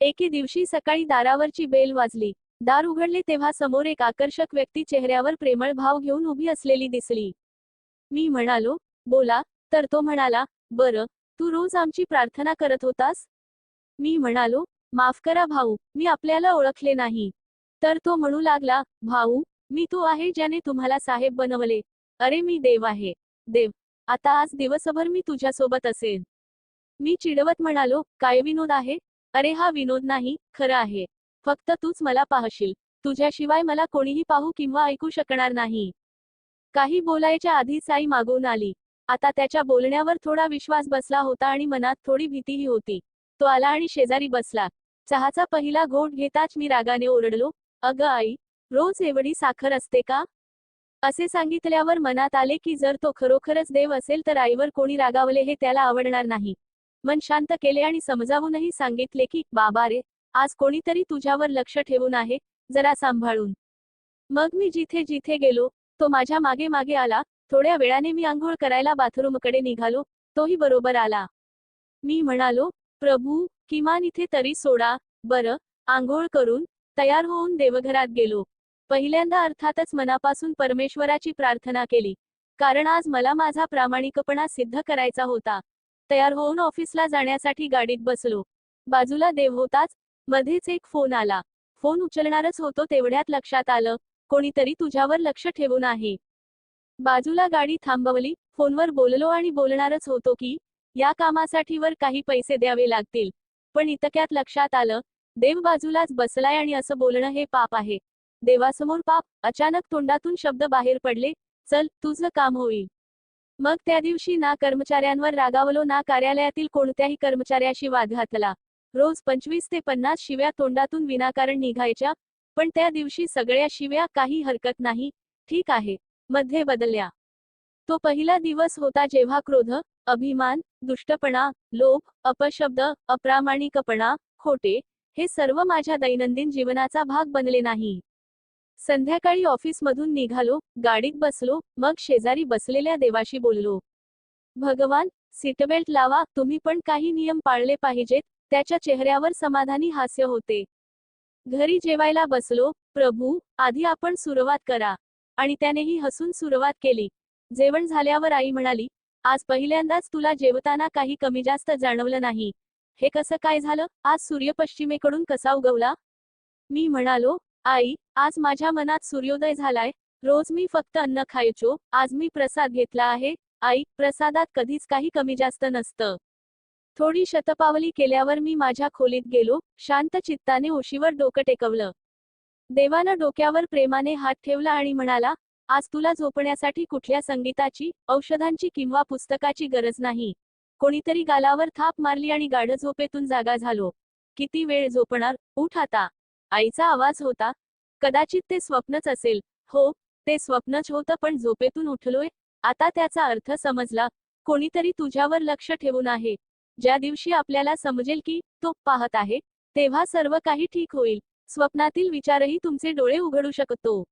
एके दिवशी सकाळी दारावरची बेल वाजली. दार उघडले तेव्हा समोर एक आकर्षक व्यक्ती चेहऱ्यावर प्रेमळ भाव घेऊन उभी असलेली दिसली. मी म्हणालो, बोला. तर तो म्हणाला, बरं, तू रोज आमची प्रार्थना करत होतास? मी म्हणालो, माफ करा भाऊ, मी आपल्याला ओळखले नाही. तर तो म्हणू लागला, भाऊ, मी तो आहे ज्याने तुम्हाला साहेब बनवले. अरे मी देव आहे. देव. आता आज दिवसभर मी तुझ्यासोबत असेन. मी चिडवत म्हणालो, काय विनोद आहे? अरे हा विनोद नाही, खरं आहे. फक्त तूच मला पाहशील. तुझ्याशिवाय मला कोणीही पाहू किंवा ऐकू शकणार नाही. काही बोलायच्या आधीच आई मागून आली. आता त्याच्या बोलण्यावर थोडा विश्वास बसला होता आणि मनात थोडी भीतीही होती. तो आला आणि शेजारी बसला. चहाचा पहिला घोट घेताच मी रागाने ओरडलो, अगं आई, रोज एवढी साखर असते का? असे सांगितल्यावर मनात आले की जर तो खरोखरच देव असेल तर आईवर कोणी रागावले हे त्याला आवडणार नाही. मन शांत केले आणि समजावूनही सांगितले की बाबा रे, आज कोणीतरी तुझ्यावर लक्ष ठेवून आहे, जरा सांभाळून. मग मी जिथे जिथे गेलो, तो माझ्या मागे मागे आला. थोड्या वेळाने मी आंघोळ करायला बाथरूमकडे निघालो, तोही बरोबर आला. मी म्हणालो, प्रभू, किमान इथे तरी सोडा. बरं. आंघोळ करून तयार होऊन देवघरात गेलो. पहिल्यांदा अर्थातच मनापासून परमेश्वराची प्रार्थना केली, कारण आज मला माझा प्रामाणिकपणा सिद्ध करायचा होता. तयार होऊन ऑफिसला जाण्यासाठी गाडीत बसलो. बाजूला देव होताच. मध्येच एक फोन आला. फोन उचलणारच होतो तेवढ्यात लक्षात आलं, कोणीतरी तुझ्यावर लक्ष ठेवून आहे. बाजूला गाडी थांबवली, फोनवर बोललो आणि बोलणारच होतो की या कामासाठी वर काही पैसे द्यावे लागतील. पण इतक्यात लक्षात आलं, देव बाजूलाच बसलाय आणि असं बोलणं हे पाप आहे. देवासमोर पाप. अचानक तोंडातून शब्द बाहेर पडले, चल, तुझं काम होईल. मग त्या दिवशी ना कर्मचाऱ्यांवर रागावलो ना कार्यालयातील कोणत्याही कर्मचाऱ्याशी वाद घातला. रोज 25 ते 50 शिव्या तोंडातून विनाकारण निघायच्या, पण त्या दिवशी सगळ्या शिव्या काही हरकत नाही, ठीक आहे, मध्ये बदलल्या. तो पहिला दिवस होता जेव्हा क्रोध, अभिमान, दुष्टपणा, लोभ, अपशब्द, अप्रामाणिकपणा, खोटे, हे सर्व माझ्या दैनंदिन जीवनाचा भाग बनले नाही. संध्याकाळी ऑफिसमधून निघालो, गाडीत बसलो, मग शेजारी बसलेल्या देवाशी बोललो. भगवान, सीटबेल्ट लावा, तुम्ही पण काही नियम पाळले पाहिजेत. त्याच्या चेहऱ्यावर समाधानी हास्य होते. घरी जेवायला बसलो, प्रभू, आधी आपण सुरुवात करा. आणि त्यानेही हसून सुरुवात केली. जेवण झाल्यावर आई म्हणाली, आज पहिल्यांदाच तुला जेवताना काही कमी जास्त जाणवलं नाही. हे कसं काय झालं? आज सूर्य पश्चिमेकडून कसा उगवला? मी म्हणालो, आई, आज माझ्या मनात सूर्योदय झालाय. रोज मी फक्त अन्न खायचो, आज मी प्रसाद घेतला आहे. आई, प्रसादात कधीच काही कमी जास्त नसतं. थोडी शतपावली केल्यावर मी माझ्या खोलीत गेलो, शांत चित्ताने ओशीवर डोकं टेकवलं. देवानं डोक्यावर प्रेमाने हात ठेवला आणि म्हणाला, आज तुला झोपण्यासाठी कुठल्या संगीताची, औषधांची किंवा पुस्तकाची गरज नाही. कोणीतरी गालावर थाप मारली आणि गाढ झोपेतून जागा झालो. किती वेळ झोपणार? उठ आता. आईचा आवाज होता. कदाचित ते स्वप्नच असेल. हो, ते स्वप्नच होतं, पण झोपेतून उठलोय. आता त्याचा अर्थ समजला. कोणीतरी तुझ्यावर लक्ष ठेवून आहे. ज्या दिवशी आपल्याला समजेल की तो पाहत आहे, तेव्हा सर्व काही ठीक होईल. स्वप्नातील विचारही तुमचे डोळे उघडू शकतो.